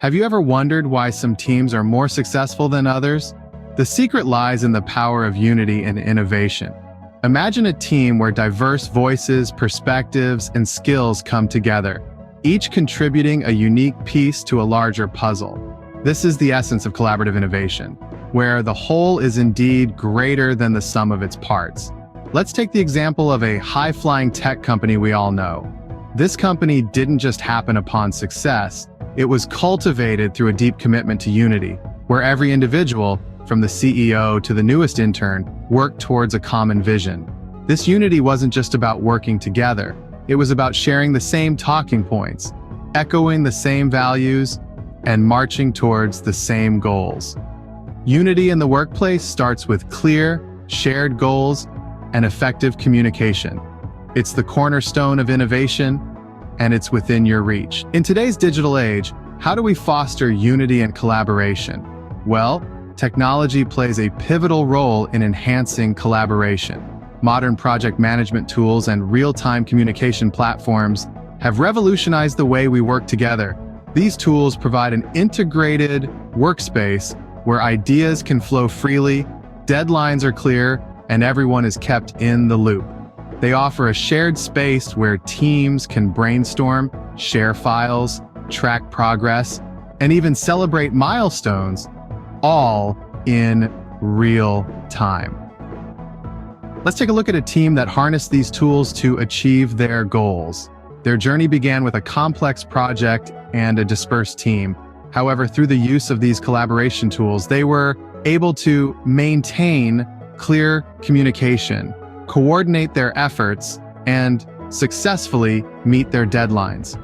Have you ever wondered why some teams are more successful than others? The secret lies in the power of unity and innovation. Imagine a team where diverse voices, perspectives, and skills come together, each contributing a unique piece to a larger puzzle. This is the essence of collaborative innovation, where the whole is indeed greater than the sum of its parts. Let's take the example of a high-flying tech company we all know. This company didn't just happen upon success, it was cultivated through a deep commitment to unity, where every individual, from the CEO to the newest intern, worked towards a common vision. This unity wasn't just about working together, it was about sharing the same talking points, echoing the same values, and marching towards the same goals. Unity in the workplace starts with clear, shared goals and effective communication. It's the cornerstone of innovation, and it's within your reach. In today's digital age, how do we foster unity and collaboration? Well, technology plays a pivotal role in enhancing collaboration. Modern project management tools and real-time communication platforms have revolutionized the way we work together. These tools provide an integrated workspace where ideas can flow freely, deadlines are clear, and everyone is kept in the loop. They offer a shared space where teams can brainstorm, share files, track progress, and even celebrate milestones, all in real time. Let's take a look at a team that harnessed these tools to achieve their goals. Their journey began with a complex project and a dispersed team. However, through the use of these collaboration tools, they were able to maintain clear communication, coordinate their efforts, and successfully meet their deadlines.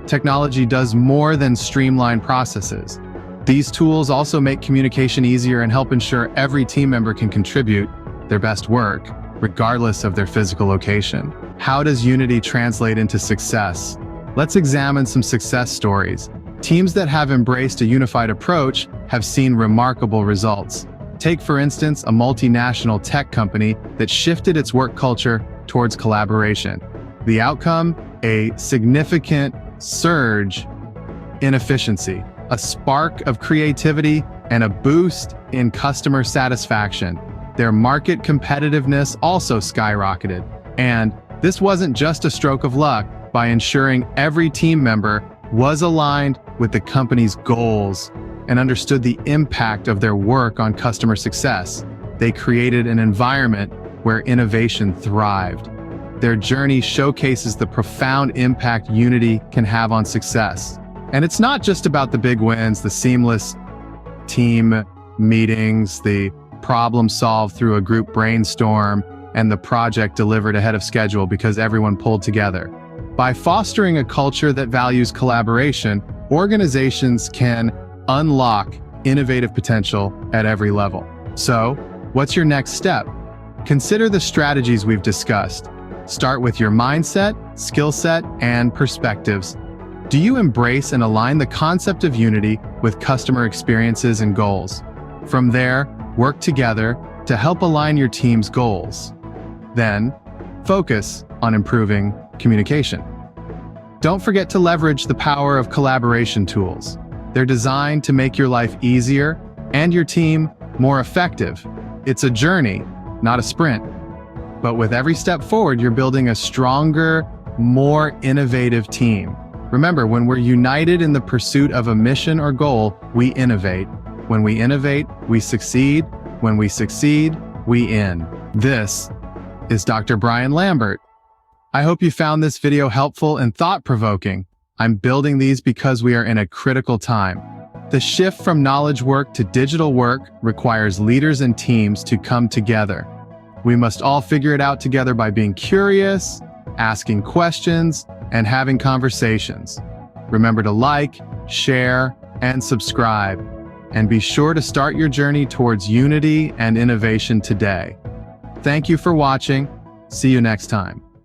Technology does more than streamline processes. These tools also make communication easier and help ensure every team member can contribute their best work, regardless of their physical location. How does unity translate into success? Let's examine some success stories. Teams that have embraced a unified approach have seen remarkable results. Take, for instance, a multinational tech company that shifted its work culture towards collaboration. The outcome? A significant surge in efficiency, a spark of creativity, and a boost in customer satisfaction. Their market competitiveness also skyrocketed. And this wasn't just a stroke of luck. By ensuring every team member was aligned with the company's goals and understood the impact of their work on customer success, they created an environment where innovation thrived. Their journey showcases the profound impact unity can have on success. And it's not just about the big wins, the seamless team meetings, the problem solved through a group brainstorm, and the project delivered ahead of schedule because everyone pulled together. By fostering a culture that values collaboration, organizations can unlock innovative potential at every level. So, what's your next step? Consider the strategies we've discussed. Start with your mindset, skill set, and perspectives. Do you embrace and align the concept of unity with customer experiences and goals? From there, work together to help align your team's goals. Then, focus on improving communication. Don't forget to leverage the power of collaboration tools. They're designed to make your life easier and your team more effective. It's a journey, not a sprint. But with every step forward, you're building a stronger, more innovative team. Remember, when we're united in the pursuit of a mission or goal, we innovate. When we innovate, we succeed. When we succeed, we win. This is Dr. Brian Lambert. I hope you found this video helpful and thought-provoking. I'm building these because we are in a critical time. The shift from knowledge work to digital work requires leaders and teams to come together. We must all figure it out together by being curious, asking questions, and having conversations. Remember to like, share, and subscribe. And be sure to start your journey towards unity and innovation today. Thank you for watching. See you next time.